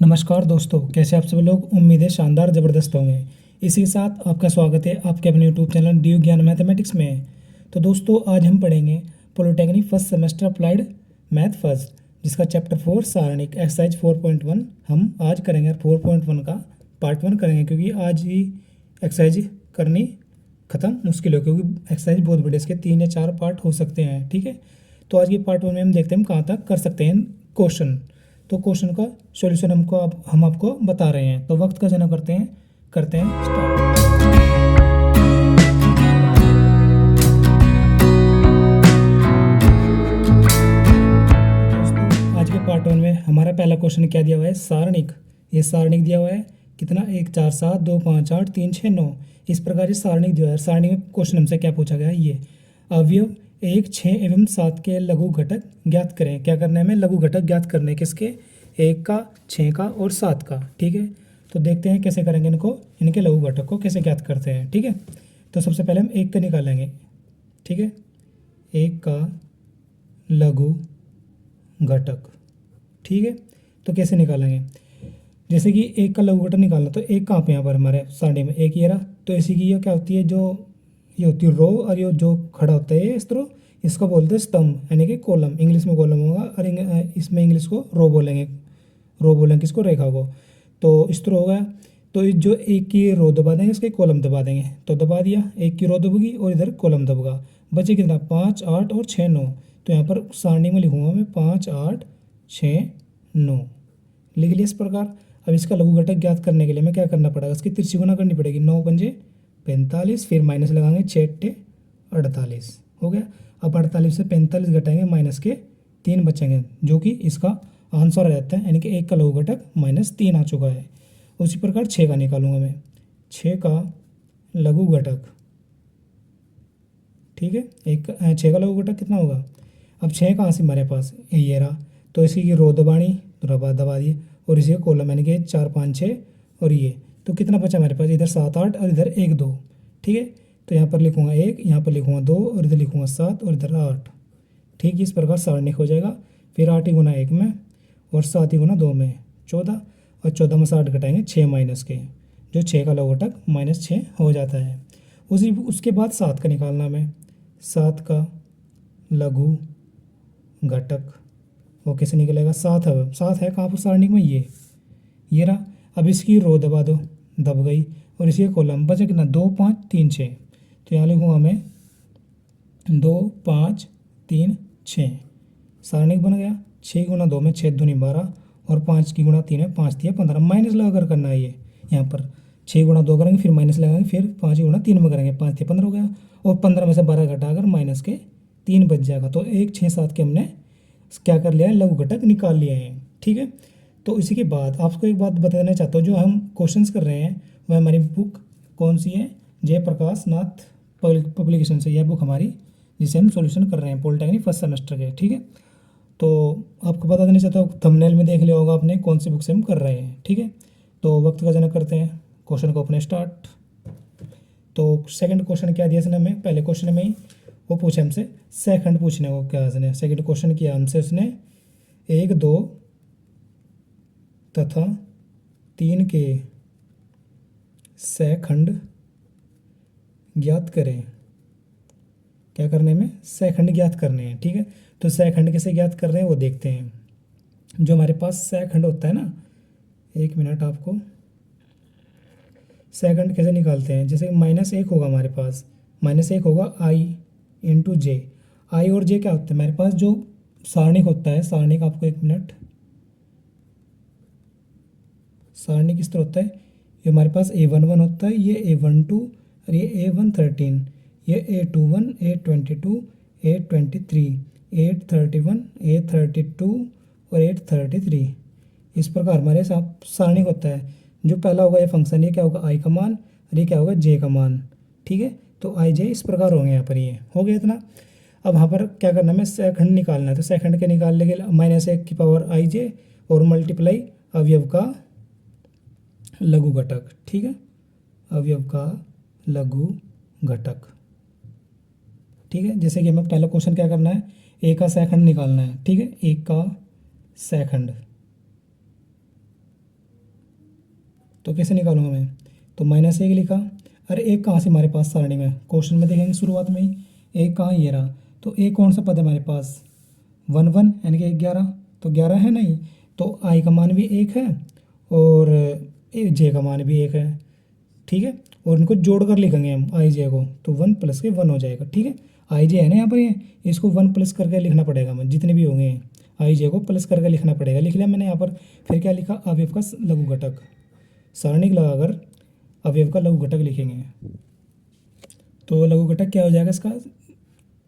नमस्कार दोस्तों, कैसे आप सब लोग। उम्मीद है शानदार ज़बरदस्त होंगे। इसी के साथ आपका स्वागत है आपके अपने यूट्यूब चैनल ड्यू ज्ञान मैथमेटिक्स में। तो दोस्तों, आज हम पढ़ेंगे polytechnic first semester applied math first, जिसका चैप्टर 4 सारणिक एक्सरसाइज 4.1 हम आज करेंगे। 4.1 का पार्ट 1 करेंगे, क्योंकि आज ही एक्सरसाइज करनी ख़त्म मुश्किल हो, क्योंकि एक्सरसाइज बहुत बड़ी, इसके 3 या 4 पार्ट हो सकते हैं। ठीक है, तो आज के पार्ट 1 में हम देखते हैं हम कहाँ तक कर सकते हैं क्वेश्चन। तो क्वेश्चन का सॉल्यूशन हम आपको बता रहे हैं। तो वक्त का जना करते हैं स्टार्ट। दोस्तों, आज के पार्ट 1 में हमारा पहला क्वेश्चन क्या दिया हुआ है, सारणिक। ये सारणिक दिया हुआ है कितना, 1 4 7 2 5 8 3 6 9। इस प्रकार ये सारणिक दिया है। सारणिक में क्वेश्चन हमसे क्या पूछा गया है, ये अवयव 1 6 एवं 7 के लघु घटक ज्ञात करें। क्या करना है हमें, लघु घटक ज्ञात करने, किसके, 1 का, 6 का और 7 का। ठीक है, तो देखते हैं कैसे करेंगे इनके लघु घटक को कैसे ज्ञात करते हैं। ठीक है, तो सबसे पहले हम 1 का निकालेंगे। ठीक है, 1 का लघु घटक। ठीक है, तो कैसे निकालेंगे, जैसे कि 1 का लघु घटक निकालना, तो 1 कहाँ पे, यहाँ पर हमारे सारणी में 1 ये रहा। तो इसी की ये क्या होती है, जो ये होती है रो, और ये जो खड़ा होता है इस तरह, इसको बोलते हैं स्तंभ, यानी कि कॉलम। इंग्लिश में कॉलम होगा और इसमें इंग्लिश को रो बोलेंगे। किसको, रेखा को। तो इस तरह होगा। तो जो 1 की रो दबा देंगे, इसके कॉलम दबा देंगे। तो दबा दिया, 1 की रो दबेगी और इधर कॉलम दबेगा। बचे कितना, 5 8 और 6 9। तो यहाँ पर सारणी में लिखूंगा मैं 5 8 6 9, लिख लिया इस प्रकार। अब इसका लघु घटक ज्ञात करने के लिए मैं क्या करना पड़ेगा, इसकी तिरछी गुना करनी पड़ेगी। 9 पंजे 45, फिर माइनस लगाएंगे, 6 8 48 हो गया। अब 48 से 45 घटाएंगे, माइनस के 3 बचेंगे, जो कि इसका आंसर आ जाता है, यानी कि 1 का लघु घटक -3 आ चुका है। उसी प्रकार 6 का निकालूंगा मैं, 6 का लघु घटक। ठीक है, 6 का लघु घटक कितना होगा। अब 6 कहाँ से हमारे पास, ये रहा। तो इसी की रो दबानी, तो दबा दिए, और इसी का कॉलम, यानी कि 4 5 6 और ये। तो कितना बचा हमारे पास, इधर 7 8 और इधर 1 2। ठीक है, तो यहाँ पर लिखूंगा 1, यहाँ पर लिखूंगा 2 और इधर लिखूंगा 7 और इधर 8। ठीक है, इस प्रकार सारणिक हो जाएगा। फिर 8 ही गुना 1 में और 7 ही गुना 2 में 14, और 14 में 60 घटाएंगे 6 माइनस के, जो 6 का लघु घटक -6 हो जाता है। उसके बाद 7 का निकालना में, 7 का लघु घटक वो कैसे निकलेगा। 7 है कहाँ पर सारणिक में, ये रहा। अब इसकी रो दबा दो, दब गई, और इसी कॉलम बचा कितना, 2 5 3 6। तो यहाँ लिखूँगा मैं 2 5 3 6, सारणिक बन गया। 6 गुना 2 में 6 दूनी 12, और 5 की गुना 3 में 5 दिया 15। माइनस लगा कर करना है ये, यहाँ पर 6 गुना 2 करेंगे, फिर माइनस लगाएंगे, फिर 5 गुना 3 में करेंगे, 5 से 15 हो गया, और 15 में से 12 घटाकर माइनस के 3 बच जाएगा। तो 1 6 7 के हमने क्या कर लिया है, लघु घटक निकाल लिए हैं। ठीक है, तो इसी के बाद आपको एक बात बताना चाहता हूँ, जो हम क्वेश्चंस कर रहे हैं वह हमारी बुक कौन सी है, जयप्रकाश नाथ पब्लिकेशन से यह बुक हमारी, जिसे हम सॉल्यूशन कर रहे हैं पॉलिटेक्निक फर्स्ट सेमेस्टर के। ठीक है, तो आपको बता देना चाहता हूँ, थंबनेल में देख लिया होगा आपने कौन सी बुक से हम कर रहे हैं। ठीक है, तो वक्त का जनक करते हैं, क्वेश्चन को अपने स्टार्ट। तो सेकंड क्वेश्चन क्या दिया इसने हमें, पहले क्वेश्चन में ही वो पूछे हमसे सेकंड पूछने को, क्या उसने सेकंड क्वेश्चन किया हमसे, उसने 1 2 तथा 3 के सेकंड ज्ञात करें। क्या करने में, सेकंड ज्ञात करने हैं। ठीक है, तो सेकंड कैसे ज्ञात कर रहे हैं वो देखते हैं। जो हमारे पास सेकंड होता है ना, 1 मिनट, आपको सेकंड कैसे निकालते हैं, जैसे -1 होगा हमारे पास, -1 होगा I इंटू जे। आई और जे क्या होता है हमारे पास, जो सारणिक होता है, सारणिक आपको 1 मिनट, सारणिक किस तरह होता है, ये हमारे पास A11 होता है, ये A12 और ये A113, ये A21 A22 A23 831 A32 और 833। इस प्रकार हमारे साथ सारणिक होता है। जो पहला होगा ये फंक्शन, ये क्या होगा, आई का मान, और ये क्या होगा, जे का मान। ठीक है, तो आई जे इस प्रकार होंगे यहाँ पर, ये हो गया इतना। अब यहाँ पर क्या करना है, हमें सेकंड निकालना है। तो सेकंड के निकालने के लिए -1 की पावर आई जे और मल्टीप्लाई अवयव का लघु घटक। ठीक है, अवयव का लघु घटक। ठीक है, जैसे कि हमें पहला क्वेश्चन क्या करना है, ए का सेकंड निकालना है। ठीक है, 1 का सेकंड तो कैसे निकालूंगा मैं, तो -1 लिखा। अरे एक कहाँ से हमारे पास सारणी में, क्वेश्चन में देखेंगे शुरुआत में ही एक कहाँ ये रहा, तो एक कौन सा पद है हमारे पास 1 1 यानी कि 11, तो 11 है नहीं, तो आई का मान भी 1 है और जे का मान भी 1 है, ठीक है। और इनको जोड़ कर लिखेंगे हम आई जे को, तो 1 + के 1 हो जाएगा, ठीक है। आई जे है ना यहाँ पर, ये इसको 1 प्लस करके लिखना पड़ेगा, मैं जितने भी होंगे आई जे को प्लस करके लिखना पड़ेगा, लिख लिया मैंने यहाँ पर। फिर क्या लिखा, अवयव का लघु घटक, सारणिक लगाकर अवयव का लघु घटक लिखेंगे। तो लघु घटक क्या हो जाएगा इसका,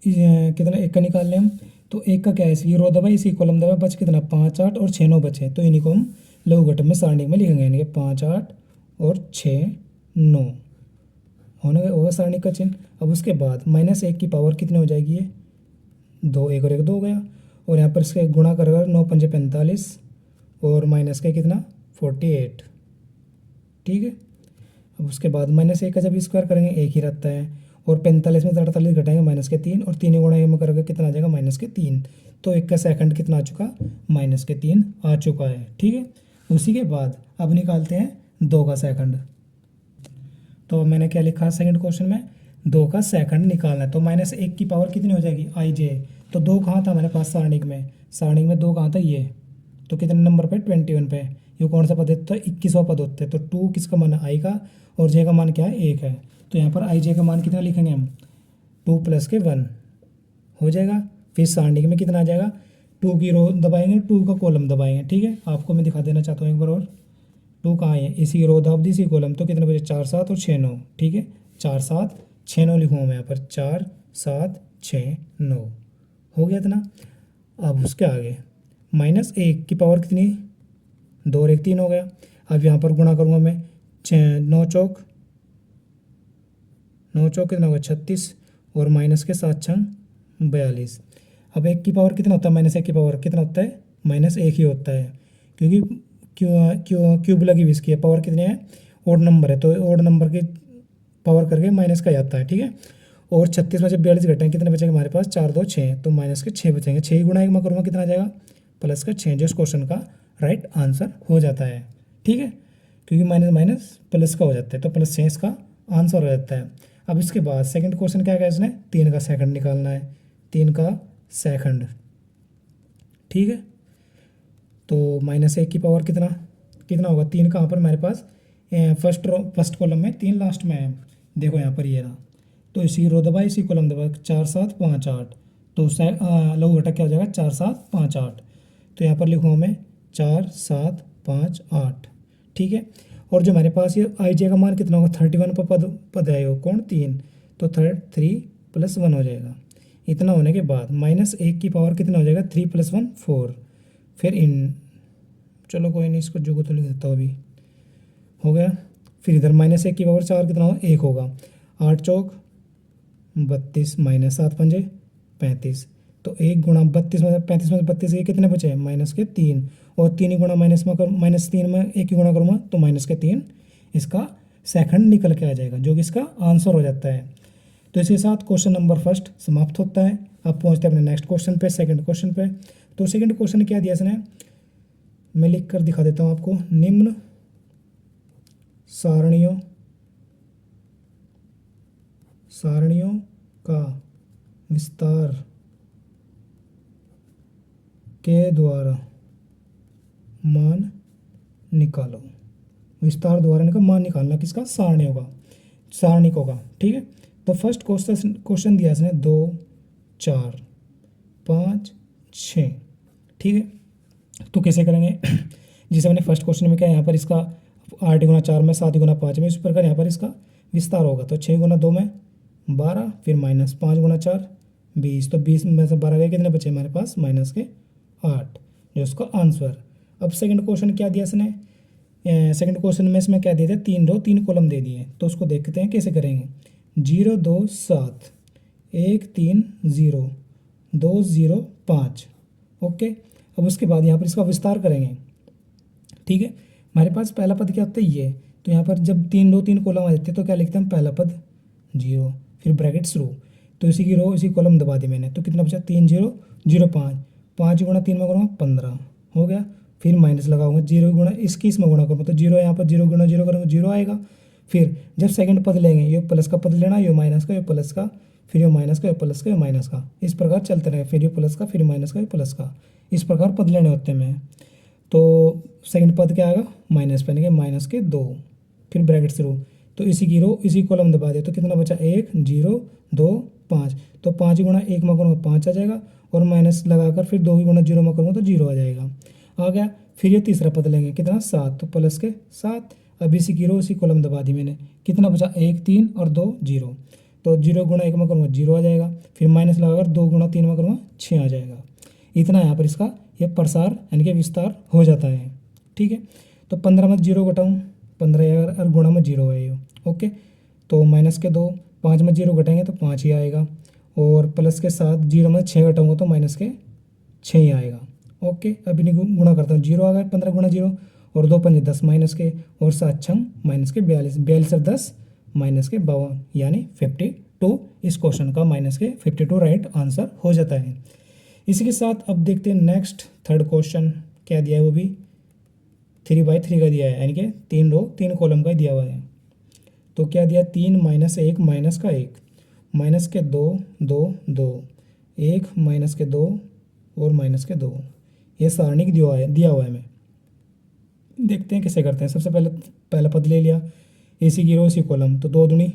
कितना, एक का निकाल लें हम, तो एक का क्या है, इसकी रो दबाई, इसी कॉलम दबाई, बच कितना 5 8 और 6 9 बचे, तो इन्हीं को हम लघु घटक में सारणिक में लिखेंगे, यानी कि 5 8 और 6 9 होगा सारणिक का चिन्ह। अब उसके बाद -1 की पावर कितनी हो जाएगी, ये 2, 1 और 1 2 हो गया, और यहाँ पर इसके गुणा कर 9 5 45 और माइनस का कितना 48, ठीक है। अब उसके बाद -1 का जब स्क्वायर करेंगे 1 ही रहता है, और 45 में से 48 घटाएंगे -3, और 3 गुणा में करके कितना आ जाएगा -3, तो 1 का सेकंड कितना आ चुका, -3 आ चुका है, ठीक है। उसी के बाद अब निकालते हैं 2 का सेकंड। तो मैंने क्या लिखा सेकंड क्वेश्चन में, 2 का सेकंड निकालना है, तो -1 की पावर कितनी हो जाएगी आई जे, तो 2 कहाँ था हमारे पास सारणिक में, 2 कहाँ था ये, तो कितने नंबर पे 21 पे, ये कौन सा पद है, तो 21वां पद होता है, तो 2 किसका मान है आई का, और जे का मान क्या है 1 है, तो यहाँ पर आई जे का मान कितना लिखेंगे हम 2 + के 1 हो जाएगा। फिर सारणिक में कितना आ जाएगा, 2 की रो दबाएंगे, 2 का कॉलम दबाएंगे, ठीक है। आपको मैं दिखा देना चाहता हूँ एक बार और, 2 कहाँ है, इसी रो दाब दी, इसी कॉलम, तो कितने बजे 4 7 और 6 9, ठीक है। 4 7 6 9 लिखूँगा मैं यहाँ पर, 4 7 6 9 हो गया इतना। अब उसके आगे -1 की पावर कितनी, 2 और 1 3 हो गया। अब यहाँ पर गुणा करूँगा मैं, 9 चौक कितना होगा 36, और माइनस के 7 छंग 42। अब 1 की पावर कितना होता है, -1 की पावर कितना होता है, -1 ही होता है, क्योंकि क्यूब लगी हुई इसकी है, पावर कितनी है, ओड नंबर है, तो ओड नंबर के पावर करके माइनस का जाता है, ठीक है। और 36 में से 42 घटेंगे, कितने बचेंगे हमारे पास, 4 2 6, तो -6 बचेंगे, 6 ही गुणा 1 में करूँगा कितना आ जाएगा, +6, जो इस क्वेश्चन का राइट आंसर हो जाता है, ठीक है। क्योंकि माइनस प्लस का हो जाता है, तो +6 इसका आंसर हो जाता है। अब इसके बाद सेकंड क्वेश्चन क्या है, इसने 3 का सेकंड निकालना है, 3 का सेकंड, ठीक है। तो -1 की पावर कितना होगा, 3 कहाँ पर हमारे पास फर्स्ट कॉलम में, 3 लास्ट में है, देखो यहाँ पर ये रहा, तो इसी रो दबाई, इसी कॉलम दबाई, 4 7 5 8, तो लघु घटक क्या हो जाएगा 4 7 5 8, तो यहाँ पर लिखूँगा मैं 4 7 5 8, ठीक है। और जो हमारे पास ये आई जे का मान कितना होगा, 31 पर पद है वो कौन 3, तो 3 + 1 हो जाएगा। इतना होने के बाद -1 की पावर कितना हो जाएगा, 3 + 1 4, फिर चलो कोई नहीं, इसको जो तो लिख देता हूँ अभी, हो गया। फिर इधर -1 की पावर 4 कितना होगा, 1 होगा, 8 चौक 32, -7 पंजे 35, तो 1 गुणा 32 में 35 में 32 ये कितने बचे, -3, और 3 ही गुणा -3 में 1 ही गुणा करूँगा, तो -3 इसका सेकंड निकल के आ जाएगा, जो कि इसका आंसर हो जाता है। तो इसके साथ क्वेश्चन नंबर फर्स्ट समाप्त होता है। अब पहुँचते हैं अपने नेक्स्ट क्वेश्चन पे, सेकंड क्वेश्चन पे। तो सेकंड क्वेश्चन क्या दिया इसने, मैं लिख कर दिखा देता हूँ आपको, निम्न सारणियों का विस्तार के द्वारा मान निकालो। विस्तार द्वारा का मान निकालना किसका, सारणिकों का, ठीक है। तो फर्स्ट क्वेश्चन दिया इसने 2 4 5 6, ठीक है। तो कैसे करेंगे, जिसे मैंने फर्स्ट क्वेश्चन में क्या, यहाँ पर इसका 8 × 4 में 7 × 5 में, इस प्रकार यहाँ पर इसका विस्तार होगा, तो 6 × 2 में 12, फिर -5 × 4 20, तो 20 में से 12 गए, कितने बचे हमारे पास -8, जो इसका आंसर। अब सेकंड क्वेश्चन क्या दिया इसने, सेकंड क्वेश्चन में इसमें क्या दिए थे, 3 रो 3 कॉलम दे दिए, तो उसको देखते हैं कैसे करेंगे। 0 2 7 1 3 0 2 0 5, ओके। अब उसके बाद यहाँ पर इसका विस्तार करेंगे, ठीक है। हमारे पास पहला पद क्या होता है ये, तो यहाँ पर जब 3 रो 3 कॉलम आ जाते हैं, तो क्या लिखते हैं, पहला पद 0, फिर ब्रैकेट शुरू, तो इसी की रो इसी कॉलम दबा दी मैंने, तो कितना बचा 3 0 0 5, 5 × 3 में करूँगा 15 हो गया, फिर माइनस लगाऊंगा, 0 गुणा इसकी इसमें गुणा करूँगा तो 0 यहाँ पर 0 गुणा 0 करूँगा 0 आएगा। फिर जब सेकंड पद लेंगे, ये प्लस का पद लेना, ये माइनस का, ये प्लस का, फिर ये माइनस का, ये प्लस का, ये माइनस का, इस प्रकार चलते रहे। फिर ये प्लस का, फिर माइनस का, ये प्लस का, इस प्रकार पद लेने होते हैं। तो सेकंड पद क्या आएगा, माइनस पे माइनस के 2, फिर ब्रैकेट शुरू। तो इसी की रो इसी कॉलम दबा दे तो कितना बचा, 1 0 2 5। तो 5 गुणा 1 में करूँगा 5 आ जाएगा, और माइनस लगाकर फिर 2 गुणा 0 में करूँगा तो 0 आ जाएगा, आ गया। फिर ये तीसरा पद लेंगे, कितना 7, तो प्लस के 7। अब इसी की रो इसी कॉलम दबा दी मैंने, कितना बचा, 1 3 और 2 0। तो 0 गुणा 1 में करूँगा 0 आ जाएगा, फिर माइनस लगाकर 2 गुणा 3 में करूँगा 6 आ जाएगा। इतना यहाँ पर इसका ये प्रसार यानी कि विस्तार हो जाता है, ठीक है। तो 15 में 0 घटाऊँ, 15 और गुणा में 0 है ये, ओके। तो माइनस के 2, 5 में 0 घटाएंगे तो 5 ही आएगा, और प्लस के 7, 0 में 6 घटाऊँगा तो माइनस के 6 ही आएगा, ओके। अब इन्हें गुणा करता हूँ, 0 आ गया, 15 गुणा 0, और 2 5 10 माइनस के, और 7 6 माइनस के 42, 42 और 10 माइनस के 52, यानी 52 इस क्वेश्चन का माइनस के 52 राइट आंसर हो जाता है। इसी के साथ अब देखते हैं नेक्स्ट थर्ड क्वेश्चन क्या दिया है, वो भी 3/3 का दिया है, यानी कि 3 रो 3 कॉलम का दिया हुआ है। तो क्या दिया, 3 माइनस 1 माइनस का 1, माइनस के 2 2 2, 1 माइनस के 2 और माइनस के 2, ये सारणी दिया हुआ है हमें। देखते हैं कैसे करते हैं। सबसे पहले पहला पद ले लिया, इसी की रो इसी कॉलम, तो 2 दूनी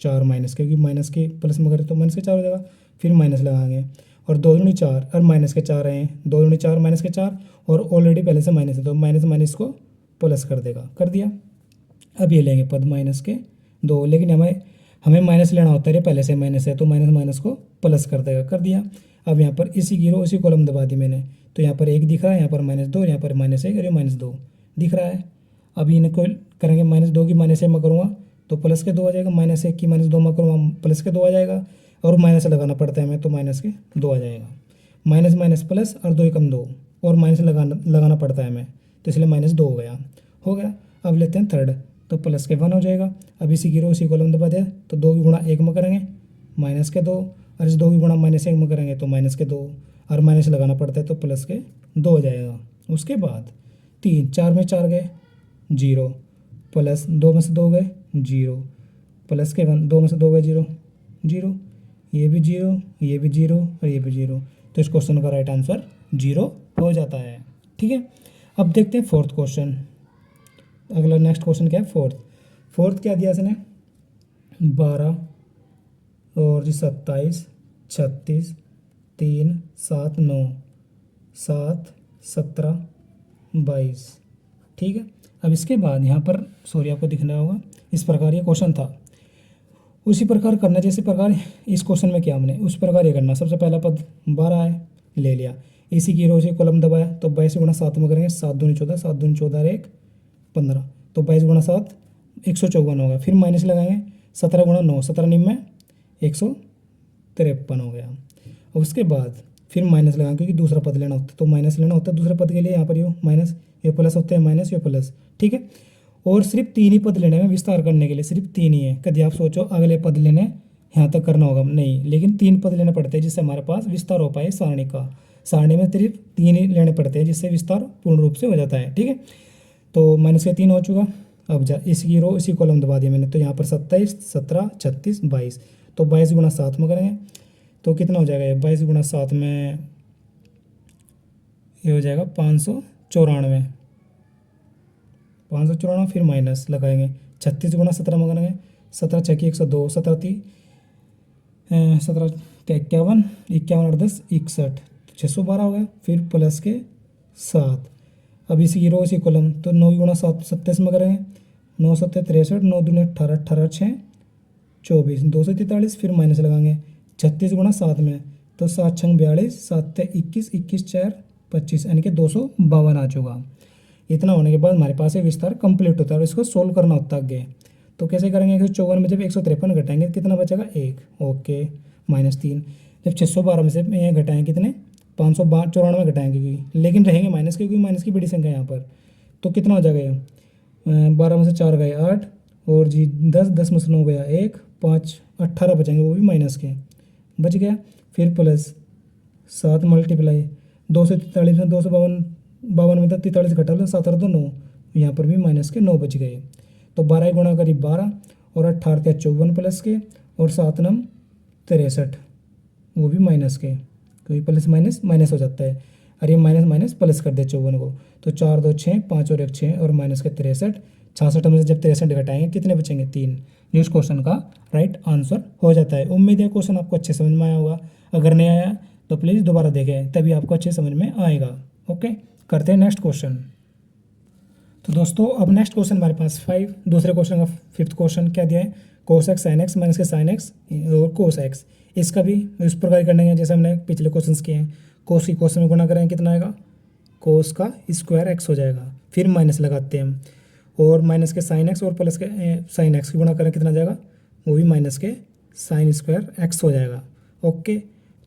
4 माइनस के, क्योंकि माइनस के प्लस में करें तो माइनस के 4 हो जाएगा, फिर माइनस लगाएंगे, और 2 दूनी 4 और माइनस के 4 हैं, 2 दूनी 4 माइनस के 4, और ऑलरेडी पहले से माइनस है तो माइनस माइनस को प्लस कर देगा, कर दिया। अब ये लेंगे पद माइनस के 2, लेकिन हमें माइनस लेना होता है, पहले से माइनस है तो माइनस माइनस को प्लस कर देगा, कर दिया। अब यहाँ पर इसी की रो इसी कॉलम दबा दी मैंने, तो यहाँ पर 1 दिख रहा है, यहाँ पर -2, यहाँ पर -1 और ये -2 दिख रहा है। अब इनको करेंगे, -2 की -1 में करूँगा तो प्लस के 2 आ जाएगा, -1 की -2 में करूँगा प्लस के 2 आ जाएगा, और माइनस लगाना पड़ता है हमें तो माइनस के 2 आ जाएगा। माइनस माइनस प्लस, और 2 एकम 2, और माइनस लगाना पड़ता है हमें, तो इसलिए -2 हो गया। अब लेते हैं थर्ड, तो प्लस के 1 हो जाएगा। अब इसी की रो इसी कॉलम दबा दें तो 2 की गुणा 1 में करेंगे माइनस के 2, और इस 2 की गुणा -1 में करेंगे तो माइनस के 2, और माइनस लगाना पड़ता है तो प्लस के 2 हो जाएगा। उसके बाद 3, 4 में 4 गए 0, प्लस 2 में से 2 गए 0, प्लस के 1, 2 में से 2 गए 0 0, ये भी 0, ये भी 0 और ये भी 0, तो इस क्वेश्चन का राइट आंसर 0 हो जाता है, ठीक है। अब देखते हैं फोर्थ क्वेश्चन। अगला नेक्स्ट क्वेश्चन क्या है, फोर्थ क्या दिया इसने, 12 और जी 27 36 3 7 9 7 17 22, ठीक है। अब इसके बाद यहाँ पर सॉरी आपको दिखना होगा, इस प्रकार ये क्वेश्चन था, उसी प्रकार करना जैसे प्रकार इस क्वेश्चन में किया हमने, उस प्रकार ये करना। सबसे पहला पद 12 है, ले लिया, इसी की रो से कॉलम दबाया तो 22 गुणा 7 में करेंगे, 7 दूनी 14, 7 दूनी 14 और 1 15, तो 22 गुणा 7 154 हो गया। फिर माइनस लगाएंगे, 17 गुणा 9 17 निम में 153 हो गया। और उसके बाद फिर माइनस लगाएंगे, क्योंकि दूसरा पद लेना होता है तो माइनस लेना होता है दूसरे पद के लिए, यहाँ पर ये माइनस ये प्लस होते हैं, माइनस ये प्लस, ठीक है। और सिर्फ 3 ही पद लेने में, विस्तार करने के लिए सिर्फ 3 ही है। कभी आप सोचो अगले पद लेने यहाँ तक करना होगा, नहीं, लेकिन 3 पद लेने पड़ते हैं जिससे हमारे पास विस्तार हो पाए सारणी का। सारणी में सिर्फ 3 ही लेने पड़ते हैं जिससे विस्तार पूर्ण रूप से हो जाता है, ठीक है। तो माइनस के 3 हो चुका। अब इसकी रो इसी कॉलम दबा दिया मैंने, तो यहाँ पर 27 17 36 22, तो 22 गुणा 7 में करेंगे तो कितना हो जाएगा, ये 22 गुणा 7 में ये हो जाएगा 594, फिर माइनस लगाएंगे, 36 गुणा 17 में करेंगे, 17 6 की 102, 17 3 17 51 51 और 10 61, 612 हो गया। फिर प्लस के 7, अब इसी की रो इसी कॉलम, तो 9 गुणा 7 27 में करेंगे, 9 7 63, 9 दूनी 18 18 6 24 243, फिर माइनस लगाएंगे 36 गुणा 7 में, तो 7 6 42, 7 21 21 4 25, यानी कि 252 आ चुका। इतना होने के बाद हमारे पास ये विस्तार कंप्लीट होता है और इसको सोल्व करना होता है आगे। तो कैसे करेंगे, 154 में जब 153 घटाएंगे कितना बचेगा 1, ओके, -3। जब 612 में से घटाएंगे कितने 594 घटाएंगे, क्योंकि लेकिन रहेंगे माइनस के, क्योंकि माइनस की बड़ी संख्या यहाँ पर, तो कितना हो जाएगा, 12 में से 4 गए 8, और जी 10 में से 9 गया 1 5 18 बचेंगे, वो भी माइनस के बच गया। फिर प्लस 7 मल्टीप्लाई 243 में 252 52 में 43 घटा लो, 7 और 2 9, यहाँ पर भी माइनस के 9 बच गए। तो 12 गुणा करी 12 और 18 के 54 प्लस के और 7 नम 63, वो भी माइनस के, क्योंकि प्लस माइनस माइनस हो जाता है। अरे माइनस माइनस प्लस कर दे 54 को, तो 4 2 6, 5 और 1 6 और माइनस के 63, 66 में से जब 63 घटाएंगे कितने बचेंगे 3, जो इस क्वेश्चन का राइट आंसर हो जाता है। उम्मीद है क्वेश्चन आपको अच्छे समझ में आया होगा। अगर नहीं आया तो प्लीज़ दोबारा देखें, तभी आपको अच्छे समझ में आएगा। ओके, करते हैं नेक्स्ट क्वेश्चन। तो दोस्तों अब नेक्स्ट क्वेश्चन हमारे पास 5, दूसरे क्वेश्चन का 5th क्वेश्चन क्या दिया है, cos x sine x minus के साइन एक्स और कोस एक्स। इसका भी इस प्रकार करने हैं जैसे हमने पिछले क्वेश्चन किए हैं। कोस की कोस में गुणा करेंगे कितना आएगा, कोस का स्क्वायर एक्स हो जाएगा, फिर माइनस लगाते हैं हम, और माइनस के साइन एक्स और प्लस के साइन एक्स की गुणा करें कितना जाएगा, वो भी माइनस के साइन स्क्वायर एक्स हो जाएगा। ओके,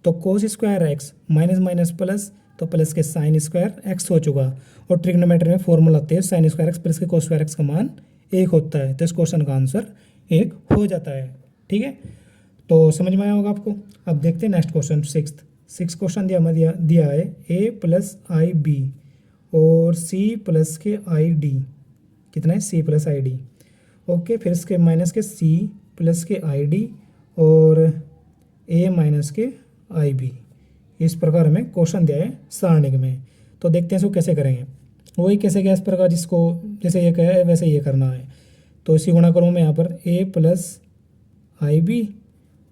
तो cos square x minus minus plus, तो प्लस के साइन स्क्वायर एक्स हो चुका। और ट्रिग्नोमेट्री में फॉर्मूला आते हैं साइन स्क्वायर एक्स प्लस के कोस स्क्वायर एक्स का मान 1 होता है, तो इस क्वेश्चन का आंसर 1 हो जाता है। ठीक है, तो समझ में आया होगा आपको। अब देखते हैं नेक्स्ट क्वेश्चन 6th क्वेश्चन दिया है a प्लस आई बी और c प्लस के आई डी, कितना है c plus I D. Okay, फिर इसके माइनस के c प्लस के आई डी और a माइनस के आई बी। इस प्रकार हमें क्वेश्चन दिया है सारणिक में। तो देखते हैं इसको कैसे करेंगे। वही कैसे गया इस प्रकार, जिसको जैसे ये कहा है वैसे ये करना है। तो इसी गुणा करूँ मैं यहाँ पर a प्लस आई बी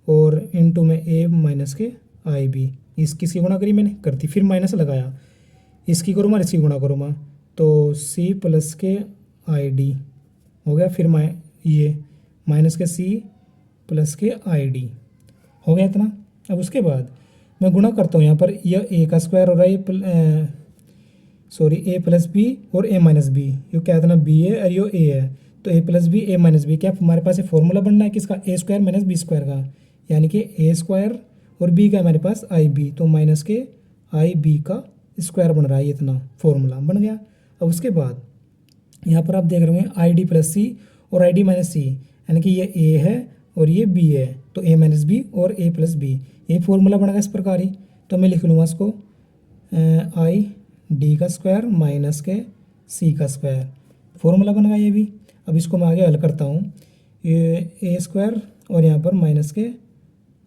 और इनटू में a माइनस के आई बी। किसकी गुणा करी मैंने, करती फिर माइनस लगाया, इसकी करूँ मैं इसकी गुणा करूँ मैं, तो c प्लस के आई डी हो गया, फिर ये माइनस के c प्लस के आई डी हो गया इतना। अब उसके बाद मैं गुणा करता हूँ यहाँ पर, यह a का स्क्वायर हो रहा है, सॉरी a प्लस बी और a माइनस बी, ये क्या था ना b है और ये a है, तो a plus B a minus B, क्या हमारे पास ये फॉर्मूला बनना है किसका, a square minus B square का, यानी कि a स्क्वायर और b का हमारे पास आई बी, तो माइनस के आई बी का स्क्वायर बन रहा है, इतना फॉर्मूला बन गया। अब उसके बाद यहाँ पर आप देख रहे होंगे आई डी प्लस सी और आई डी माइनस सी, यानी कि ये a है और ये b है, तो a माइनस बी और a प्लस बी, ये फॉर्मूला बनेगा इस प्रकार ही। तो मैं लिख लूँगा इसको आई डी का स्क्वायर माइनस के c का स्क्वायर, फॉर्मूला बनेगा ये भी। अब इसको मैं आगे हल करता हूँ, ये a स्क्वायर और यहाँ पर माइनस के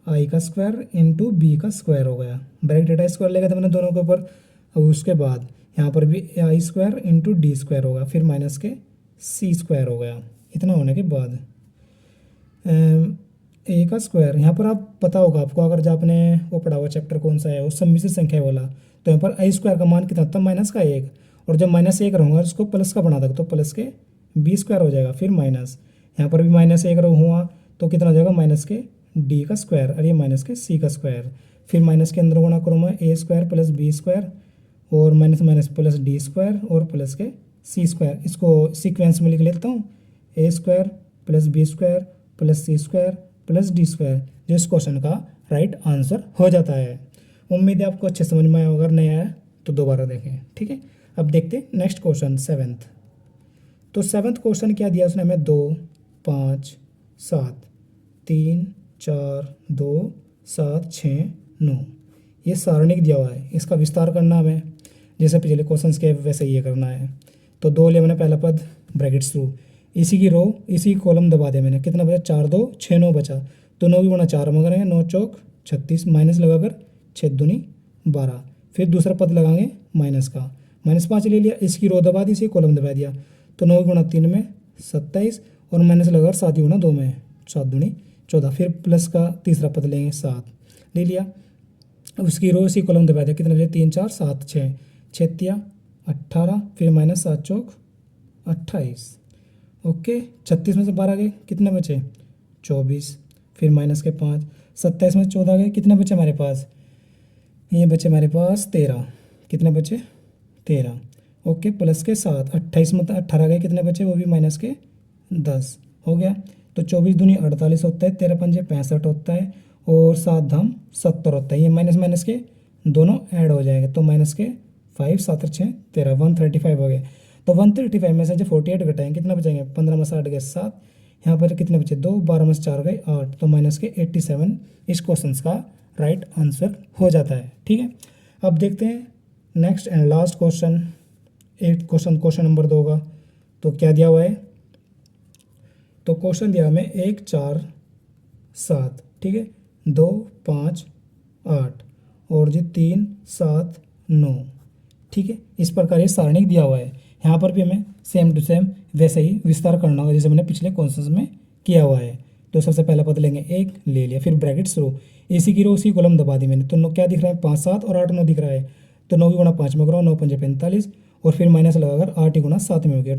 आई का स्क्वायर इंटू बी का स्क्वायर हो गया, ब्रैकेट डेटा स्क्वायर लेगा था मैंने दोनों के ऊपर। अब उसके बाद यहाँ पर भी आई स्क्वायर इंटू डी स्क्वायर होगा, फिर माइनस के सी स्क्वायर हो गया। इतना होने के बाद ए का स्क्वायर, यहाँ पर आप पता होगा आपको, अगर जो आपने वो पढ़ा हुआ चैप्टर कौन सा है वो सम्मिश्र संख्या वाला, तो यहाँ पर आई स्क्वायर का मान कितना था, माइनस का 1, और जब माइनस 1 रहूँगा उसको प्लस का बना दो तो प्लस के बी स्क्वायर हो जाएगा, फिर माइनस, यहाँ पर भी माइनस 1 हुआ तो कितना हो जाएगा, माइनस के डी का स्क्वायर और ये माइनस के सी का स्क्वायर, फिर माइनस के अंदर गुणा करूँ मैं A square plus B square और minus minus plus D square और प्लस के सी स्क्वायर। इसको सीक्वेंस में लिख लेता हूँ, A square plus B square plus C square plus D square, जो इस क्वेश्चन का राइट आंसर हो जाता है। उम्मीद है आपको अच्छे समझ में आया, अगर नहीं आया तो दोबारा देखें। ठीक है, अब देखते हैं नेक्स्ट क्वेश्चन 7th। तो 7th क्वेश्चन क्या दिया उसने हमें, 2 5 7 3 4 2 7 6 9, ये सारणिक दिया हुआ है, इसका विस्तार करना हमें जैसे पिछले क्वेश्चंस के वैसे ये करना है। तो 2 ले मैंने पहला पद ब्रैकेट थ्रू, इसी की रो इसी कॉलम दबा दिया मैंने, कितना बचा 4 2 6 9 बचा, तो 9 की गुणा 4 में करेंगे, 9 चौक 36 माइनस लगाकर 6 दूनी 12, फिर दूसरा पद लगाएंगे माइनस का, -5 ले लिया, इसकी रो दबा दी इसी कॉलम दबा दिया, तो 9 की गुणा 3 में 27 और माइनस लगाकर 7 की गुणा 2 में 7 दूनी 14, फिर प्लस का तीसरा पद लेंगे 7 ले लिया। अब उसकी रो इसी कॉलम दबा दिया, कितना बचे 3 4 7 6 6 18, फिर -7 चौक 28। ओके, 36 में से 12 गए, कितने बचे 24, फिर माइनस के 5, 27 में 14 गए, कितने बचे हमारे पास, ये बचे हमारे पास 13, कितने बचे 13। ओके, प्लस के 7, 28 में 18 गए, कितने बचे, वो भी माइनस के 10 हो गया। तो 24 दूनी 48 होता है, 13 पंजे 65 होता है और 7 धाम 70 होता है, ये माइनस माइनस के दोनों ऐड हो जाएंगे, तो माइनस के 5 7 6 13 135 हो गए। तो 135 में से जब 48 घटाएंगे कितना बचेंगे, 15 में से 8 गए 7, यहाँ पर कितने बचे 2, 12 में से 4 गए 8, तो माइनस के 87 इस क्वेश्चन का राइट आंसर हो जाता है। ठीक है, अब देखते हैं next and last question 8 question number 2 का। तो क्या दिया हुआ है, तो क्वेश्चन दिया हमें 1 4 7, ठीक है, 2 5 8 और जी 3 7 9, ठीक है। इस प्रकार ये सारणिक दिया हुआ है। यहाँ पर भी हमें सेम टू सेम वैसे ही विस्तार करना होगा जैसे मैंने पिछले क्वेश्चन में किया हुआ है। तो सबसे पहला पद लेंगे 1 ले लिया, फिर ब्रैकेट शुरू, इसी की रो उसी कॉलम दबा दी मैंने। तो 9 क्या दिख रहा है, 5 7 और 8 9 दिख रहा है। तो 9 की गुणा 5 में करो, 9 5 45 और फिर माइनस लगाकर 8 की गुणा 7 में हो गया,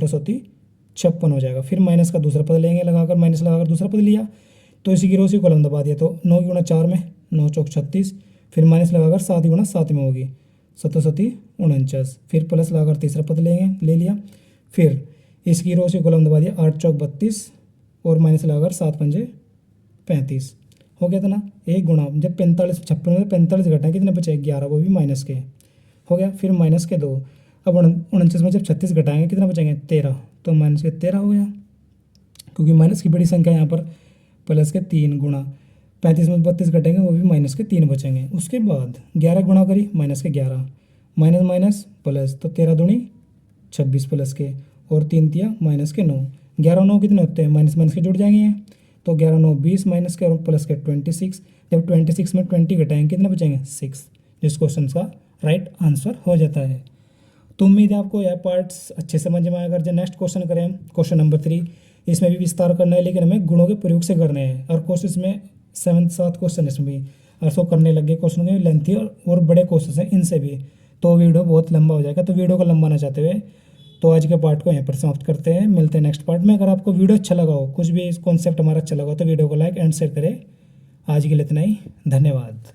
56 हो जाएगा। फिर माइनस का दूसरा पद लेंगे लगाकर, माइनस लगाकर दूसरा पद लिया, तो इसी की रो उसी कॉलम दबा दिया। तो 9 की गुणा 4 में 9 चौक 36, फिर माइनस लगाकर 7 की गुणा 7 में होगी, 7 7 49, फिर प्लस लगाकर तीसरा पद लेंगे, ले लिया, फिर इसकी रो से कॉलम दबा दिया, 8 चौक 32 और माइनस लगाकर 7 पंजे 35 हो गया था ना। एक गुणा जब 45 56 में 45 घटाएं कितने बचे, 11, वो भी माइनस के हो गया। फिर माइनस के 2, अब 49 में जब 36 घटाएंगे कितना बचेंगे, 13, तो माइनस के 13 हो गया, क्योंकि माइनस की बड़ी संख्या यहाँ पर, प्लस के 3 गुणा 35 में 32 घटेंगे, वो भी माइनस के 3 बचेंगे। उसके बाद 11 गुणा करी, माइनस के 11, माइनस माइनस प्लस, तो 13 दूनी 26 प्लस के और 3 तिया माइनस के 9, 11 9 कितने होते हैं, माइनस माइनस के जुड़ जाएंगे हैं। तो 11 9 20 माइनस के और प्लस के 26, जब 26 में 20 घटाएंगे कितने बचेंगे, 6, जिस क्वेश्चन का राइट आंसर हो जाता है। तो उम्मीद है आपको यह पार्ट्स अच्छे समझ में आएगा। जब नेक्स्ट क्वेश्चन करें, क्वेश्चन नंबर 3, इसमें भी विस्तार करना है लेकिन हमें गुणों के प्रयोग से करने हैं। और कोशिश में 7 क्वेश्चन इसमें भी और करने लगे, क्वेश्चन के लेंथी और बड़े क्वेश्चन हैं इनसे भी, तो वीडियो बहुत लंबा हो जाएगा। तो वीडियो को लंबा ना चाहते हुए तो आज के पार्ट को यहीं पर समाप्त करते हैं, मिलते हैं नेक्स्ट पार्ट में। अगर आपको वीडियो अच्छा लगा हो, कुछ भी कॉन्सेप्ट हमारा अच्छा लगा हो, तो वीडियो को लाइक एंड शेयर करें। आज के लिए इतना ही, धन्यवाद।